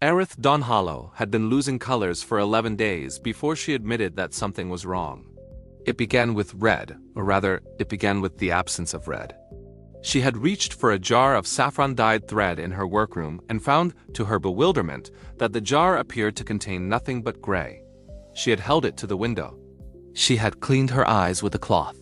Aerith Dawnhollow had been losing colors for 11 days before she admitted that something was wrong. It began with red, or rather, it began with the absence of red. She had reached for a jar of saffron-dyed thread in her workroom and found, to her bewilderment, that the jar appeared to contain nothing but gray. She had held it to the window. She had cleaned her eyes with a cloth.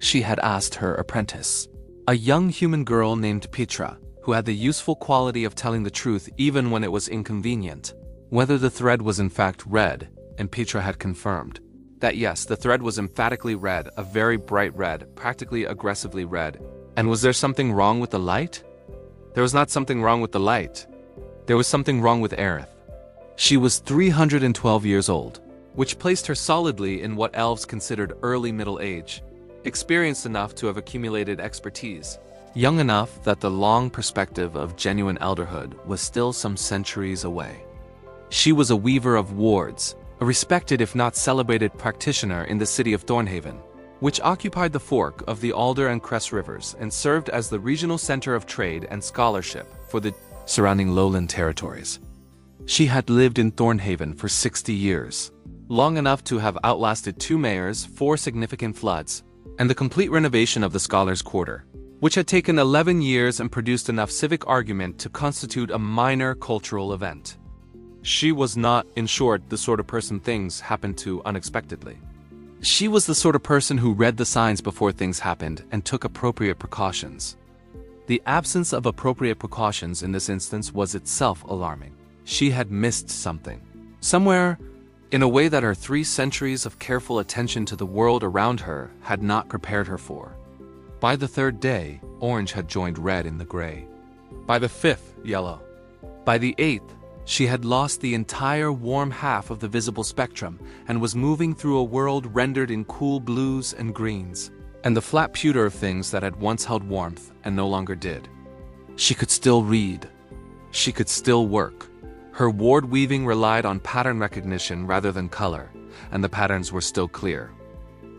She had asked her apprentice, a young human girl named Petra, who had the useful quality of telling the truth even when it was inconvenient, whether the thread was in fact red, and Petra had confirmed that yes, the thread was emphatically red, a very bright red, practically aggressively red. And was there something wrong with the light? There was not something wrong with the light. There was something wrong with Aerith. She was 312 years old, which placed her solidly in what elves considered early middle age, experienced enough to have accumulated expertise, young enough that the long perspective of genuine elderhood was still some centuries away. She was a weaver of wards, a respected if not celebrated practitioner in the city of Thornhaven, which occupied the fork of the Alder and Cress rivers and served as the regional center of trade and scholarship for the surrounding lowland territories. She had lived in Thornhaven for 60 years, long enough to have outlasted 2 mayors, 4 significant floods, and the complete renovation of the Scholars' Quarter, which had taken 11 years and produced enough civic argument to constitute a minor cultural event. She was not, in short, the sort of person things happened to unexpectedly. She was the sort of person who read the signs before things happened and took appropriate precautions. The absence of appropriate precautions in this instance was itself alarming. She had missed something. Somewhere, in a way that her 3 centuries of careful attention to the world around her had not prepared her for. By the 3rd day, orange had joined red in the gray. By the 5th, yellow. By the 8th, she had lost the entire warm half of the visible spectrum and was moving through a world rendered in cool blues and greens, and the flat pewter of things that had once held warmth and no longer did. She could still read. She could still work. Her ward weaving relied on pattern recognition rather than color, and the patterns were still clear.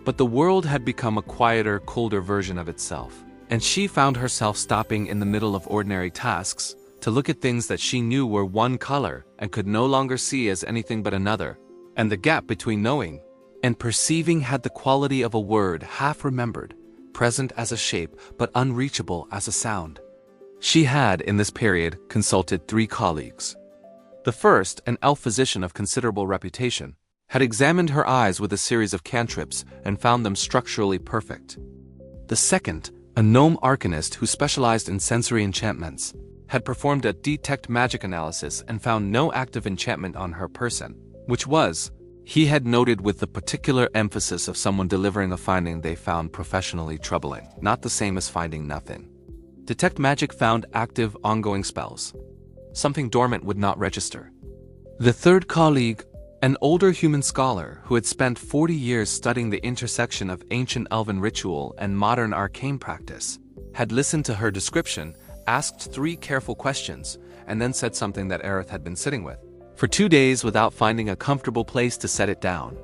But the world had become a quieter, colder version of itself, and she found herself stopping in the middle of ordinary tasks to look at things that she knew were one color and could no longer see as anything but another, and the gap between knowing and perceiving had the quality of a word half remembered, present as a shape but unreachable as a sound. She had, in this period, consulted 3 colleagues. The first, an elf physician of considerable reputation, had examined her eyes with a series of cantrips and found them structurally perfect. The second, a gnome arcanist who specialized in sensory enchantments, had performed a detect magic analysis and found no active enchantment on her person, which was, he had noted with the particular emphasis of someone delivering a finding they found professionally troubling, not the same as finding nothing. Detect magic found active, ongoing spells. Something dormant would not register. The third colleague, an older human scholar who had spent 40 years studying the intersection of ancient elven ritual and modern arcane practice, had listened to her description, asked 3 careful questions, and then said something that Aerith had been sitting with for 2 days without finding a comfortable place to set it down.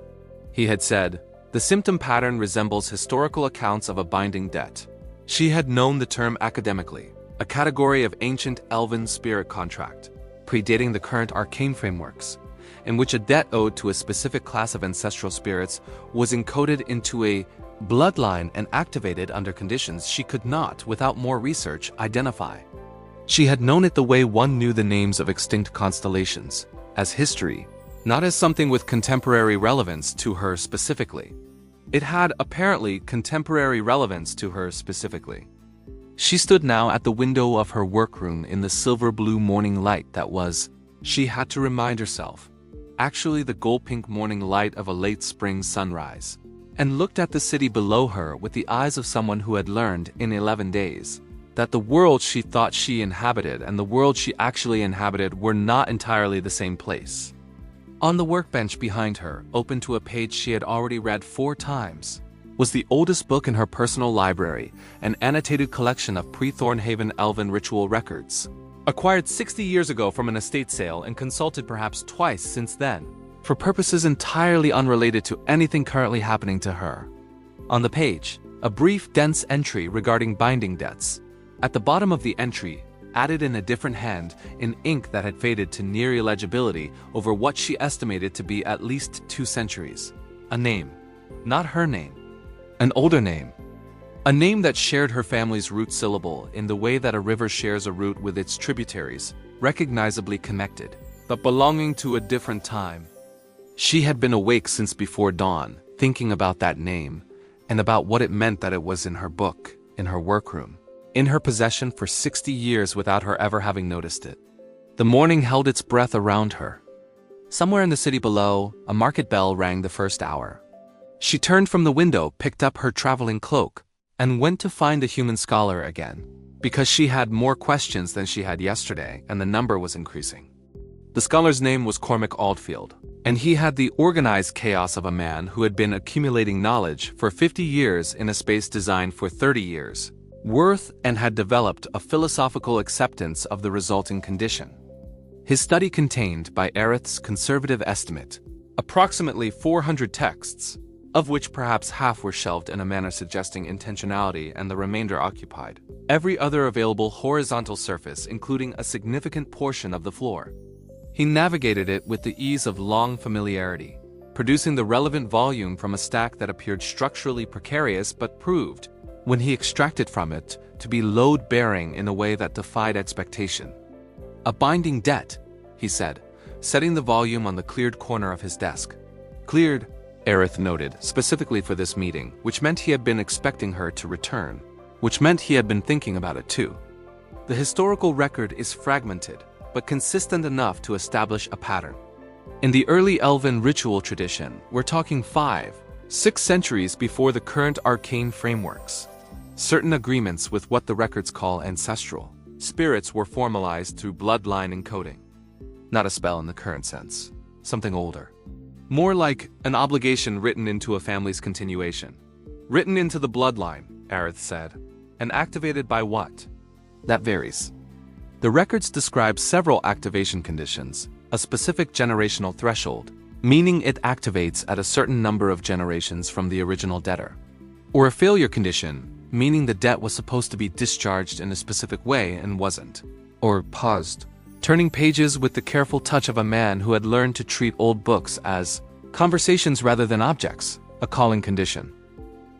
He had said, "The symptom pattern resembles historical accounts of a binding debt." She had known the term academically, a category of ancient elven spirit contract, predating the current arcane frameworks, in which a debt owed to a specific class of ancestral spirits was encoded into a bloodline and activated under conditions she could not, without more research, identify. She had known it the way one knew the names of extinct constellations, as history, not as something with contemporary relevance to her specifically. It had, apparently, contemporary relevance to her specifically. She stood now at the window of her workroom in the silver-blue morning light that was, she had to remind herself, actually the gold-pink morning light of a late spring sunrise, and looked at the city below her with the eyes of someone who had learned, in 11 days, that the world she thought she inhabited and the world she actually inhabited were not entirely the same place. On the workbench behind her, open to a page she had already read 4 times, was the oldest book in her personal library, an annotated collection of pre-Thornhaven elven ritual records, acquired 60 years ago from an estate sale and consulted perhaps twice since then, for purposes entirely unrelated to anything currently happening to her. On the page, a brief, dense entry regarding binding debts. At the bottom of the entry, added in a different hand, in ink that had faded to near illegibility over what she estimated to be at least 2 centuries. A name. Not her name. An older name. A name that shared her family's root syllable in the way that a river shares a root with its tributaries, recognizably connected, but belonging to a different time. She had been awake since before dawn, thinking about that name, and about what it meant that it was in her book, in her workroom, in her possession for 60 years without her ever having noticed it. The morning held its breath around her. Somewhere in the city below, a market bell rang the first hour. She turned from the window, picked up her traveling cloak, and went to find the human scholar again, because she had more questions than she had yesterday, and the number was increasing. The scholar's name was Cormac Aldfield, and he had the organized chaos of a man who had been accumulating knowledge for 50 years in a space designed for 30 years, worth and had developed a philosophical acceptance of the resulting condition. His study contained, by Aerith's conservative estimate, approximately 400 texts, of which perhaps half were shelved in a manner suggesting intentionality and the remainder occupied every other available horizontal surface, including a significant portion of the floor. He navigated it with the ease of long familiarity, producing the relevant volume from a stack that appeared structurally precarious but proved, when he extracted from it, to be load-bearing in a way that defied expectation. "A binding debt," he said, setting the volume on the cleared corner of his desk. Cleared, Aerith noted, specifically for this meeting, which meant he had been expecting her to return, which meant he had been thinking about it too. The historical record is fragmented, but consistent enough to establish a pattern. In the early elven ritual tradition, we're talking 5-6 centuries before the current arcane frameworks. Certain agreements with what the records call ancestral spirits were formalized through bloodline encoding. Not a spell in the current sense, something older. More like an obligation written into a family's continuation. Written into the bloodline, Aerith said. And activated by what? That varies. The records describe several activation conditions, a specific generational threshold, meaning it activates at a certain number of generations from the original debtor. Or a failure condition, meaning the debt was supposed to be discharged in a specific way and wasn't. Or paused, turning pages with the careful touch of a man who had learned to treat old books as conversations rather than objects, a calling condition.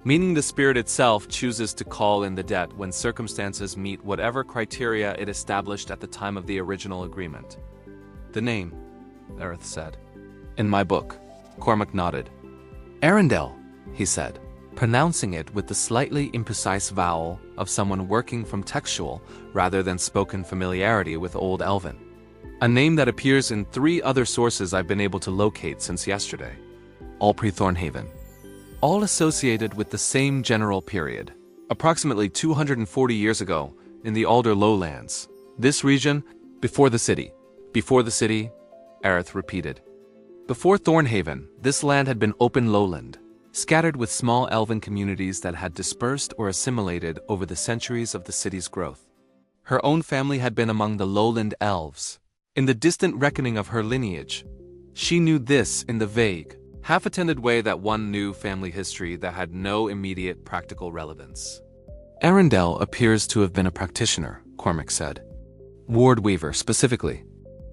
Meaning the spirit itself chooses to call in the debt when circumstances meet whatever criteria it established at the time of the original agreement. "The name," Aerith said. "In my book." Cormac nodded. "Arundel," he said, pronouncing it with the slightly imprecise vowel of someone working from textual rather than spoken familiarity with Old Elven. A name that appears in 3 other sources I've been able to locate since yesterday. All pre-Thornhaven. All associated with the same general period, approximately 240 years ago, in the Alder Lowlands. This region, before the city. Before the city, Aerith repeated. Before Thornhaven, this land had been open lowland, scattered with small elven communities that had dispersed or assimilated over the centuries of the city's growth. Her own family had been among the lowland elves. In the distant reckoning of her lineage, she knew this in the vague, half-attended way that one knew family history that had no immediate practical relevance. Arundel appears to have been a practitioner, Cormac said. Ward Weaver, specifically.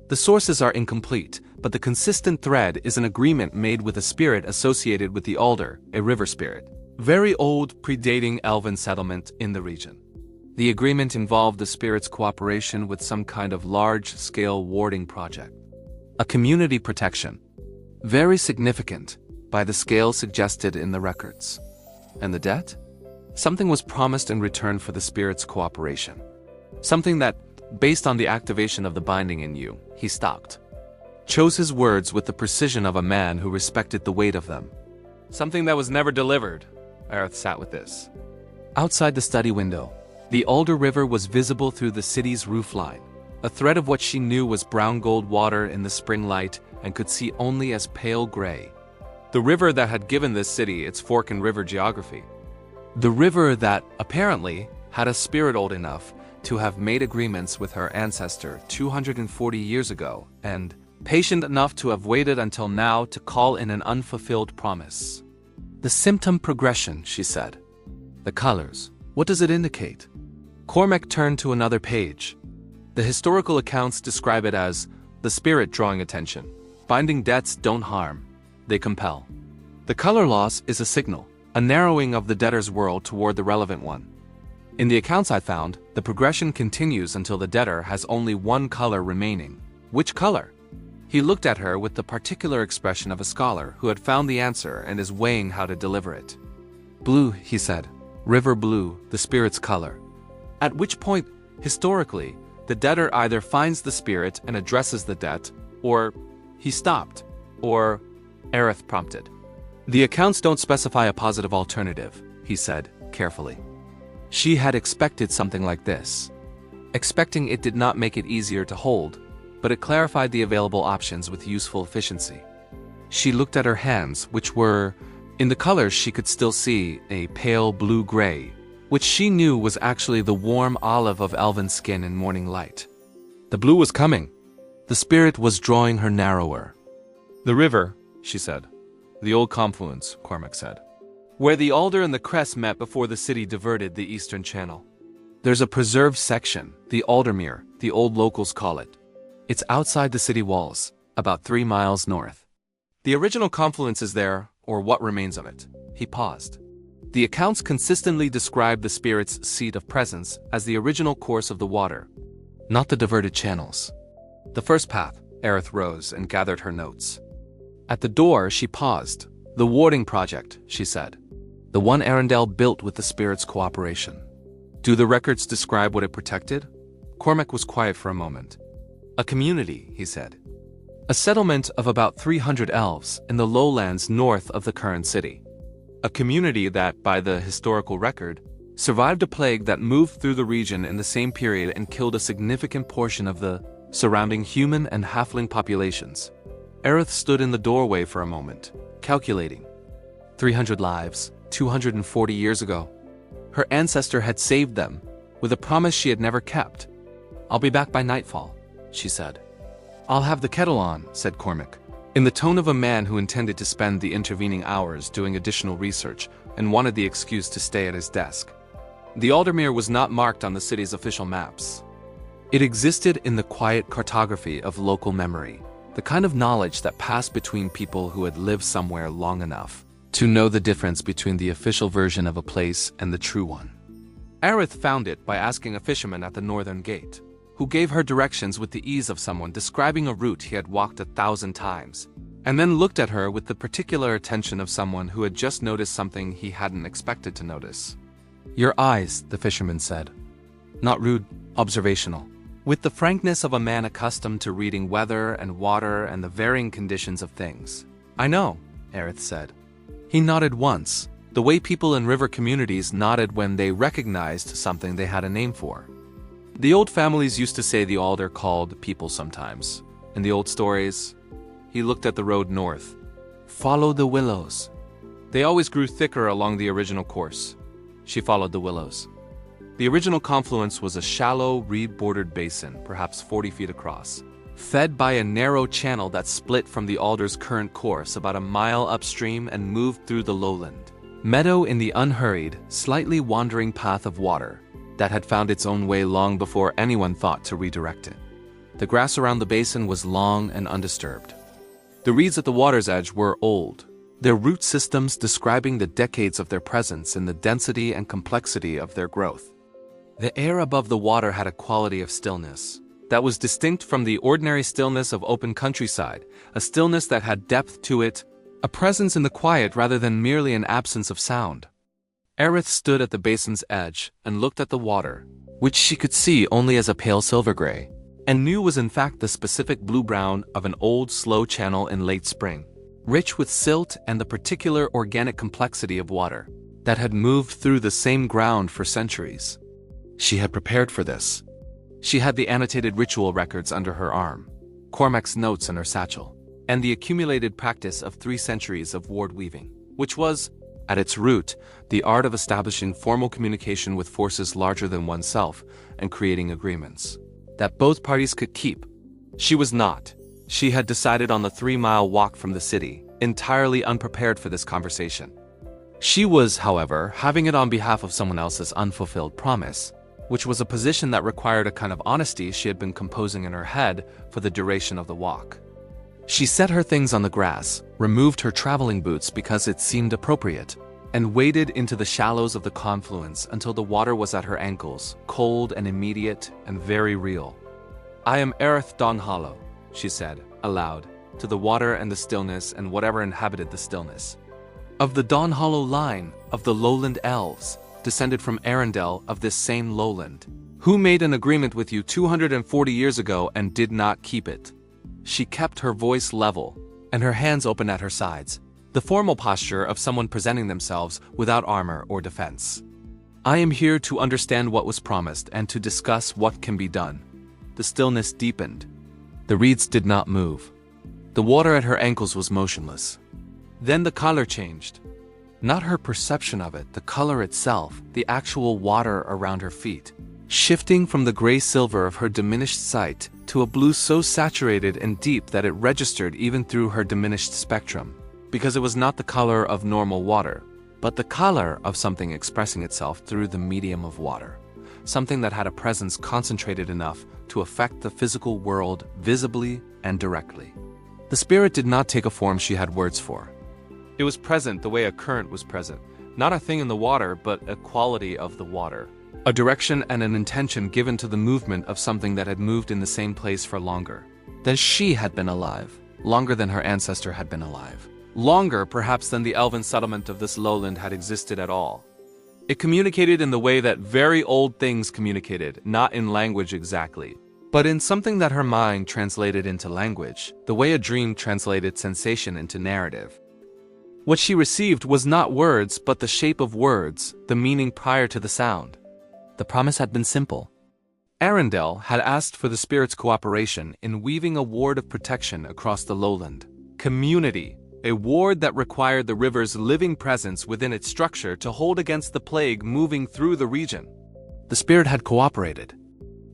The sources are incomplete, but the consistent thread is an agreement made with a spirit associated with the Alder, a river spirit. Very old, predating elven settlement in the region. The agreement involved the spirit's cooperation with some kind of large-scale warding project. A community protection. Very significant, by the scale suggested in the records. And the debt? Something was promised in return for the spirit's cooperation. Something that, based on the activation of the binding in you, he stopped. Chose his words with the precision of a man who respected the weight of them. Something that was never delivered. Aerith sat with this. Outside the study window, the Alder River was visible through the city's roofline. A thread of what she knew was brown gold water in the spring light and could see only as pale gray. The river that had given this city its fork in river geography. The river that, apparently, had a spirit old enough to have made agreements with her ancestor 240 years ago and patient enough to have waited until now to call in an unfulfilled promise. The symptom progression, she said. The colors. What does it indicate? Cormac turned to another page. The historical accounts describe it as the spirit drawing attention. Binding debts don't harm, they compel. The color loss is a signal, a narrowing of the debtor's world toward the relevant one. In the accounts I found, the progression continues until the debtor has only one color remaining. Which color? He looked at her with the particular expression of a scholar who had found the answer and is weighing how to deliver it. Blue, he said. River blue, the spirit's color. At which point, historically, the debtor either finds the spirit and addresses the debt, or he stopped, or Aerith prompted. The accounts don't specify a positive alternative, he said, carefully. She had expected something like this. Expecting it did not make it easier to hold, but it clarified the available options with useful efficiency. She looked at her hands, which were, in the colors she could still see, a pale blue-gray, which she knew was actually the warm olive of elven skin in morning light. The blue was coming. The spirit was drawing her narrower. The river, she said. The old confluence, Cormac said. Where the Alder and the Cress met before the city diverted the eastern channel. There's a preserved section, the Aldermere, the old locals call it. It's outside the city walls, about 3 miles north. The original confluence is there, or what remains of it. He paused. The accounts consistently describe the spirit's seat of presence as the original course of the water, not the diverted channels. The first path, Aerith rose and gathered her notes. At the door, she paused. The warding project, she said. The one Arundel built with the spirit's cooperation. Do the records describe what it protected? Cormac was quiet for a moment. A community, he said. A settlement of about 300 elves in the lowlands north of the current city. A community that, by the historical record, survived a plague that moved through the region in the same period and killed a significant portion of the surrounding human and halfling populations. Aerith stood in the doorway for a moment, calculating. 300 lives, 240 years ago. Her ancestor had saved them, with a promise she had never kept. I'll be back by nightfall, she said. I'll have the kettle on, said Cormac, in the tone of a man who intended to spend the intervening hours doing additional research and wanted the excuse to stay at his desk. The Aldermere was not marked on the city's official maps. It existed in the quiet cartography of local memory, the kind of knowledge that passed between people who had lived somewhere long enough to know the difference between the official version of a place and the true one. Aerith found it by asking a fisherman at the northern gate, who gave her directions with the ease of someone describing a route he had walked 1,000 times, and then looked at her with the particular attention of someone who had just noticed something he hadn't expected to notice. Your eyes, the fisherman said. Not rude, observational. With the frankness of a man accustomed to reading weather and water and the varying conditions of things. I know, Aerith said. He nodded once, the way people in river communities nodded when they recognized something they had a name for. The old families used to say the Alder called people sometimes. In the old stories, he looked at the road north. Follow the willows. They always grew thicker along the original course. She followed the willows. The original confluence was a shallow, reed-bordered basin, perhaps 40 feet across, fed by a narrow channel that split from the Alder's current course about a mile upstream and moved through the lowland meadow in the unhurried, slightly wandering path of water that had found its own way long before anyone thought to redirect it. The grass around the basin was long and undisturbed. The reeds at the water's edge were old, their root systems describing the decades of their presence in the density and complexity of their growth. The air above the water had a quality of stillness that was distinct from the ordinary stillness of open countryside, a stillness that had depth to it, a presence in the quiet rather than merely an absence of sound. Aerith stood at the basin's edge and looked at the water, which she could see only as a pale silver gray, and knew was in fact the specific blue-brown of an old, slow channel in late spring, rich with silt and the particular organic complexity of water that had moved through the same ground for centuries. She had prepared for this. She had the annotated ritual records under her arm, Cormac's notes in her satchel, and the accumulated practice of 3 centuries of ward weaving, which was, at its root, the art of establishing formal communication with forces larger than oneself and creating agreements that both parties could keep. She was not. She had decided on the 3-mile walk from the city, entirely unprepared for this conversation. She was, however, having it on behalf of someone else's unfulfilled promise, which was a position that required a kind of honesty she had been composing in her head for the duration of the walk. She set her things on the grass, removed her traveling boots because it seemed appropriate, and waded into the shallows of the confluence until the water was at her ankles, cold and immediate and very real. "I am Aerith Dawnhollow," she said, aloud, to the water and the stillness and whatever inhabited the stillness. "Of the Dawnhollow line, of the lowland elves, descended from Arendelle of this same lowland, who made an agreement with you 240 years ago and did not keep it." She kept her voice level, and her hands open at her sides, the formal posture of someone presenting themselves without armor or defense. "I am here to understand what was promised and to discuss what can be done." The stillness deepened. The reeds did not move. The water at her ankles was motionless. Then the color changed. Not her perception of it, the color itself, the actual water around her feet, shifting from the gray-silver of her diminished sight to a blue so saturated and deep that it registered even through her diminished spectrum, because it was not the color of normal water, but the color of something expressing itself through the medium of water, something that had a presence concentrated enough to affect the physical world visibly and directly. The spirit did not take a form she had words for. It was present the way a current was present, not a thing in the water, but a quality of the water, a direction and an intention given to the movement of something that had moved in the same place for longer than she had been alive, longer than her ancestor had been alive, longer perhaps than the elven settlement of this lowland had existed at all. It communicated in the way that very old things communicated, not in language exactly, but in something that her mind translated into language, the way a dream translated sensation into narrative. What she received was not words, but the shape of words, the meaning prior to the sound. The promise had been simple. Arendelle had asked for the spirit's cooperation in weaving a ward of protection across the lowland. Community, a ward that required the river's living presence within its structure to hold against the plague moving through the region. The spirit had cooperated.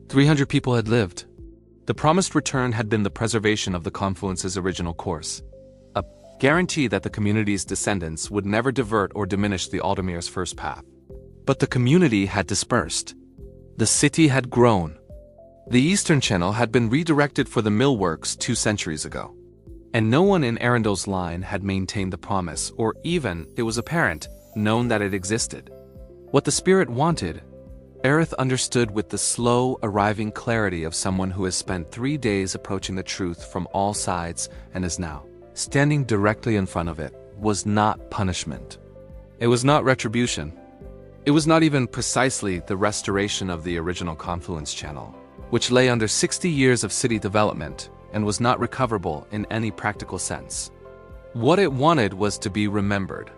300 people had lived. The promised return had been the preservation of the confluence's original course, a guarantee that the community's descendants would never divert or diminish the Aldermere's first path. But the community had dispersed. The city had grown. The eastern channel had been redirected for the millworks 2 centuries ago. And no one in Arendelle's line had maintained the promise, or even, it was apparent, known that it existed. What the spirit wanted, Aerith understood with the slow, arriving clarity of someone who has spent 3 days approaching the truth from all sides and is now standing directly in front of it, was not punishment. It was not retribution. It was not even precisely the restoration of the original confluence channel, which lay under 60 years of city development and was not recoverable in any practical sense. What it wanted was to be remembered,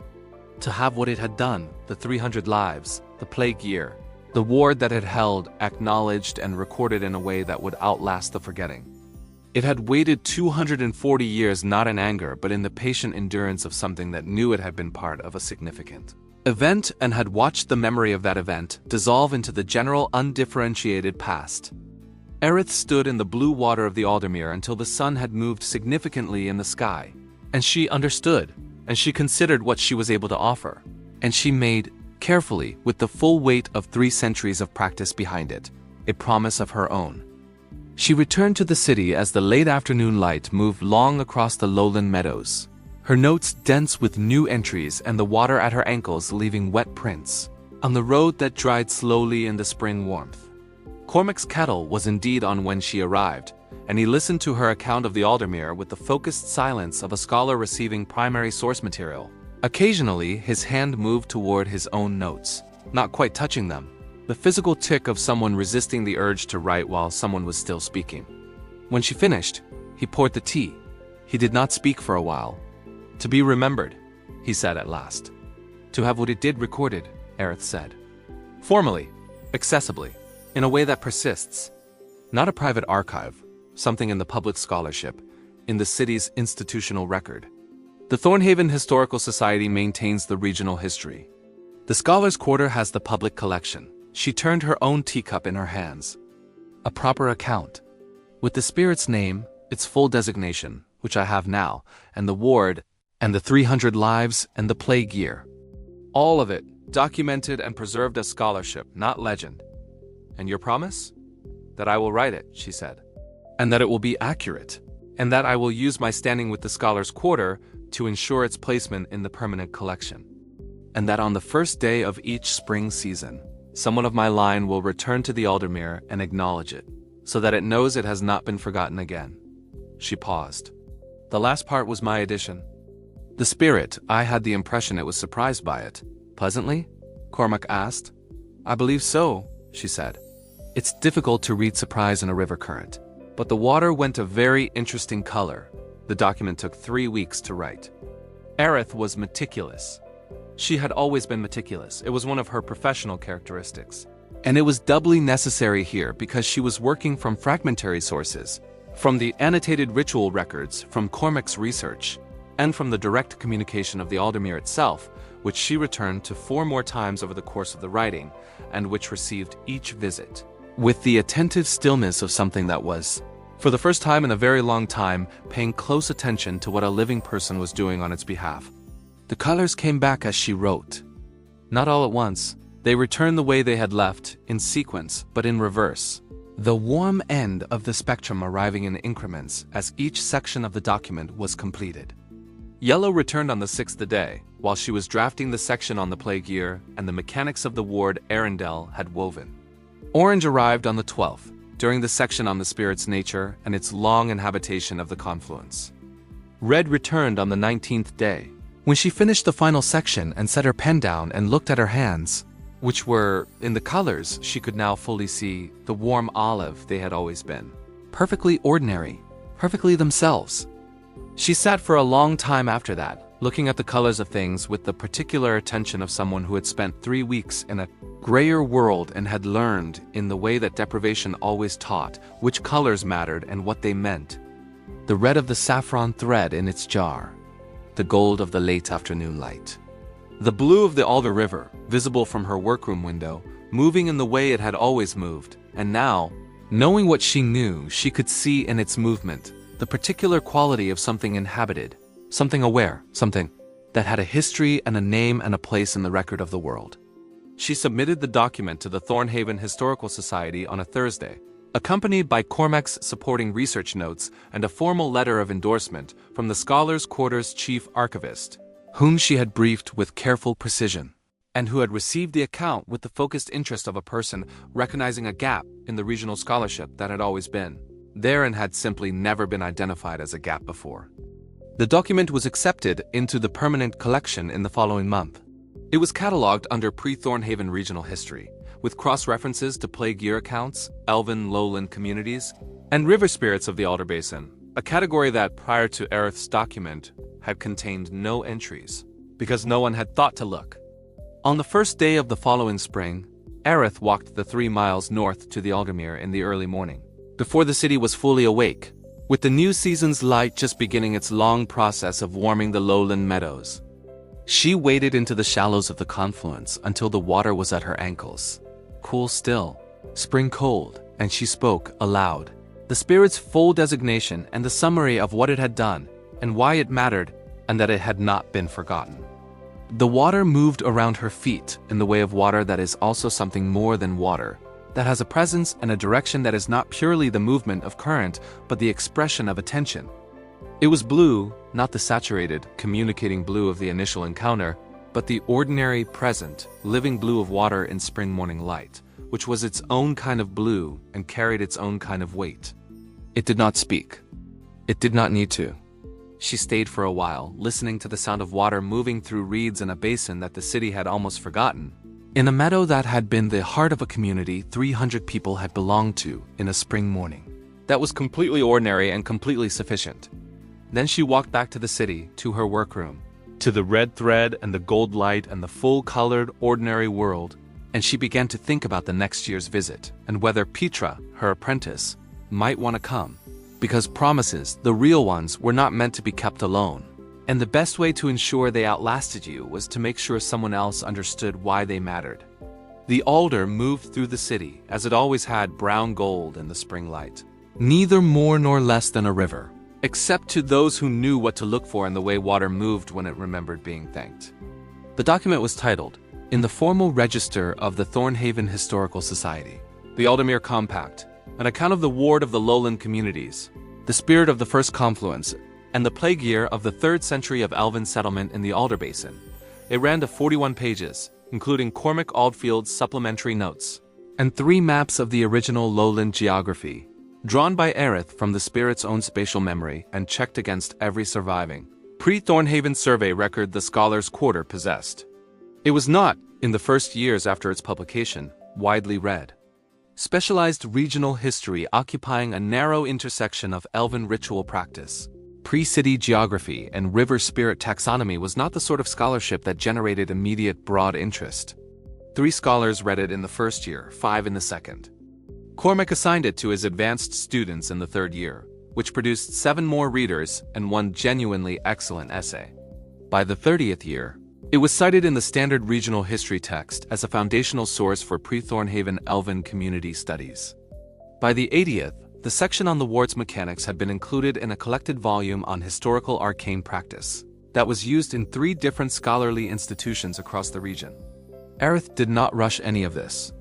to have what it had done, the 300 lives, the plague year, the ward that it held, acknowledged and recorded in a way that would outlast the forgetting. It had waited 240 years not in anger but in the patient endurance of something that knew it had been part of a significant event and had watched the memory of that event dissolve into the general undifferentiated past. Aerith stood in the blue water of the Aldermere until the sun had moved significantly in the sky, and she understood, and she considered what she was able to offer, and she made, carefully, with the full weight of 3 centuries of practice behind it, a promise of her own. She returned to the city as the late afternoon light moved long across the lowland meadows, her notes dense with new entries and the water at her ankles leaving wet prints, on the road that dried slowly in the spring warmth. Cormac's kettle was indeed on when she arrived, and he listened to her account of the Aldermere with the focused silence of a scholar receiving primary source material. Occasionally, his hand moved toward his own notes, not quite touching them, the physical tick of someone resisting the urge to write while someone was still speaking. When she finished, he poured the tea. He did not speak for a while. "To be remembered," he said at last. "To have what it did recorded," Aerith said. "Formally, accessibly, in a way that persists. Not a private archive, something in the public scholarship, in the city's institutional record. The Thornhaven Historical Society maintains the regional history. The Scholars' Quarter has the public collection." She turned her own teacup in her hands. "A proper account. With the spirit's name, its full designation, which I have now, and the ward, and the 300 lives, and the plague year. All of it, documented and preserved as scholarship, not legend. "And your promise?" "That I will write it," she said. "And that it will be accurate. And that I will use my standing with the Scholars' Quarter to ensure its placement in the permanent collection. And that on the first day of each spring season, someone of my line will return to the Aldermere and acknowledge it, so that it knows it has not been forgotten again." She paused. "The last part was my addition." The spirit, I had the impression it was surprised by it. "Pleasantly?" Cormac asked. "I believe so," she said. "It's difficult to read surprise in a river current. But the water went a very interesting color." The document took 3 weeks to write. Aerith was meticulous. She had always been meticulous. It was one of her professional characteristics. And it was doubly necessary here because she was working from fragmentary sources, from the annotated ritual records, from Cormac's research, and from the direct communication of the Aldermere itself, which she returned to 4 more times over the course of the writing, and which received each visit with the attentive stillness of something that was, for the first time in a very long time, paying close attention to what a living person was doing on its behalf. The colors came back as she wrote. Not all at once. They returned the way they had left, in sequence, but in reverse. The warm end of the spectrum arriving in increments as each section of the document was completed. Yellow returned on the 6th day, while she was drafting the section on the plague year and the mechanics of the ward Arundel had woven. Orange arrived on the 12th, during the section on the spirit's nature and its long inhabitation of the confluence. Red returned on the 19th day. When she finished the final section and set her pen down and looked at her hands, which were, in the colors, she could now fully see the warm olive they had always been. Perfectly ordinary, perfectly themselves. She sat for a long time after that, looking at the colors of things with the particular attention of someone who had spent 3 weeks in a grayer world and had learned, in the way that deprivation always taught, which colors mattered and what they meant. The red of the saffron thread in its jar, the gold of the late afternoon light. The blue of the Alder River, visible from her workroom window, moving in the way it had always moved, and now, knowing what she knew, she could see in its movement the particular quality of something inhabited, something aware, something that had a history and a name and a place in the record of the world. She submitted the document to the Thornhaven Historical Society on a Thursday, accompanied by Cormac's supporting research notes and a formal letter of endorsement from the Scholars' Quarter's chief archivist, whom she had briefed with careful precision, and who had received the account with the focused interest of a person recognizing a gap in the regional scholarship that had always been there and had simply never been identified as a gap before. The document was accepted into the permanent collection in the following month. It was catalogued under pre-Thornhaven regional history, with cross-references to plague year accounts, elven lowland communities, and river spirits of the Alder Basin, a category that, prior to Aerith's document, had contained no entries, because no one had thought to look. On the first day of the following spring, Aerith walked the 3 miles north to the Aldermere in the early morning, before the city was fully awake, with the new season's light just beginning its long process of warming the lowland meadows. She waded into the shallows of the confluence until the water was at her ankles. Cool still, spring cold, and she spoke aloud. The spirit's full designation and the summary of what it had done, and why it mattered, and that it had not been forgotten. The water moved around her feet in the way of water that is also something more than water, that has a presence and a direction that is not purely the movement of current, but the expression of attention. It was blue, not the saturated, communicating blue of the initial encounter, but the ordinary, present, living blue of water in spring morning light, which was its own kind of blue and carried its own kind of weight. It did not speak. It did not need to. She stayed for a while, listening to the sound of water moving through reeds in a basin that the city had almost forgotten, in a meadow that had been the heart of a community 300 people had belonged to in a spring morning. That was completely ordinary and completely sufficient. Then she walked back to the city, to her workroom, to the red thread and the gold light and the full-colored, ordinary world, and she began to think about the next year's visit and whether Petra, her apprentice, might want to come, because promises, the real ones, were not meant to be kept alone, and the best way to ensure they outlasted you was to make sure someone else understood why they mattered. The alder moved through the city, as it always had brown gold in the spring light, neither more nor less than a river, except to those who knew what to look for in the way water moved when it remembered being thanked. The document was titled, "In the Formal Register of the Thornhaven Historical Society." the Aldemir Compact, an account of the ward of the lowland communities, the spirit of the first confluence, and the plague year of the 3rd century of elven settlement in the Alder Basin. It ran to 41 pages, including Cormac Aldfield's supplementary notes, and 3 maps of the original lowland geography, drawn by Aerith from the spirit's own spatial memory and checked against every surviving pre-Thornhaven survey record the Scholar's Quarter possessed. It was not, in the first years after its publication, widely read. Specialized regional history occupying a narrow intersection of elven ritual practice, pre-city geography, and river spirit taxonomy was not the sort of scholarship that generated immediate broad interest. 3 scholars read it in the first year, 5 in the second. Cormac assigned it to his advanced students in the 3rd year, which produced 7 more readers and 1 genuinely excellent essay. By the 30th year, it was cited in the standard regional history text as a foundational source for pre-Thornhaven elven community studies. By the 80th, the section on the ward's mechanics had been included in a collected volume on historical arcane practice that was used in 3 different scholarly institutions across the region. Aerith did not rush any of this.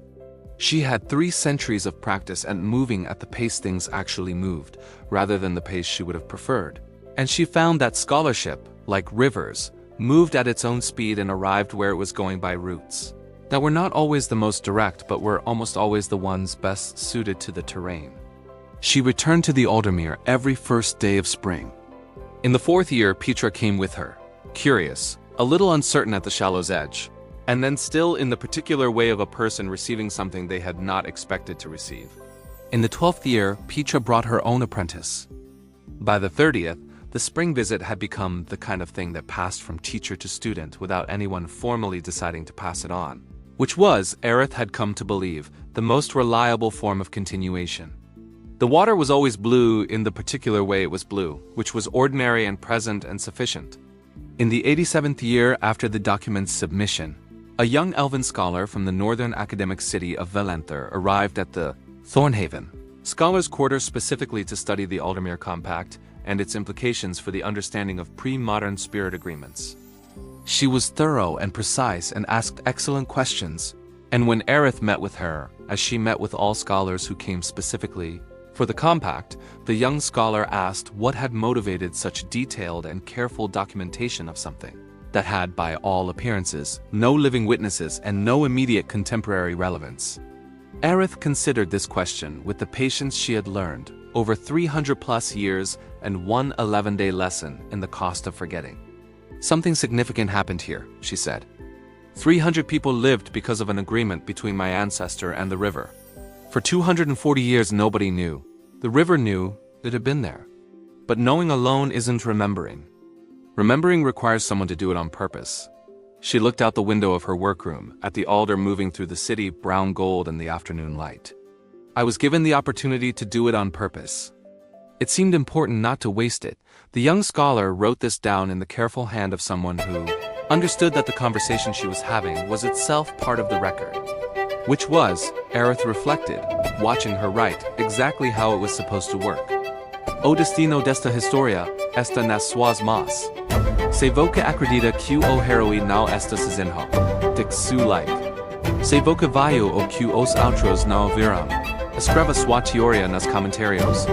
She had 3 centuries of practice at moving at the pace things actually moved, rather than the pace she would have preferred. And she found that scholarship, like rivers, moved at its own speed and arrived where it was going by routes that were not always the most direct but were almost always the ones best suited to the terrain. She returned to the Aldemir every first day of spring. In the 4th year, Petra came with her, curious, a little uncertain at the shallow's edge, and then still in the particular way of a person receiving something they had not expected to receive. In the 12th year, Petra brought her own apprentice. By the 30th, the spring visit had become the kind of thing that passed from teacher to student without anyone formally deciding to pass it on, which was, Aerith had come to believe, the most reliable form of continuation. The water was always blue in the particular way it was blue, which was ordinary and present and sufficient. In the 87th year after the document's submission, a young elven scholar from the northern academic city of Velenther arrived at the Thornhaven Scholars' Quarter specifically to study the Aldemir Compact and its implications for the understanding of pre-modern spirit agreements. She was thorough and precise and asked excellent questions, and when Aerith met with her, as she met with all scholars who came specifically for the compact, the young scholar asked what had motivated such detailed and careful documentation of something that had, by all appearances, no living witnesses and no immediate contemporary relevance. Aerith considered this question with the patience she had learned over 300+ years and 1 11-day lesson in the cost of forgetting. Something significant happened here, she said. 300 people lived because of an agreement between my ancestor and the river. For 240 years nobody knew. The river knew it had been there. But knowing alone isn't remembering. Remembering requires someone to do it on purpose. She looked out the window of her workroom, at the alder moving through the city, brown gold in the afternoon light. I was given the opportunity to do it on purpose. It seemed important not to waste it. The young scholar wrote this down in the careful hand of someone who understood that the conversation she was having was itself part of the record. Which was, Aerith reflected, watching her write, exactly how it was supposed to work. O destino desta historia, esta nas suas mas. Se voca acredita que o heroi não esta sezinho, dic su like. Se voca vaio o que os outros não viram, escreva sua teoria nas comentários.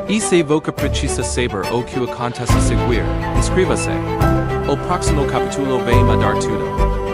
E se voca precisa saber o que acontece a seguir, inscreva-se. O próximo capítulo vem a dar tudo.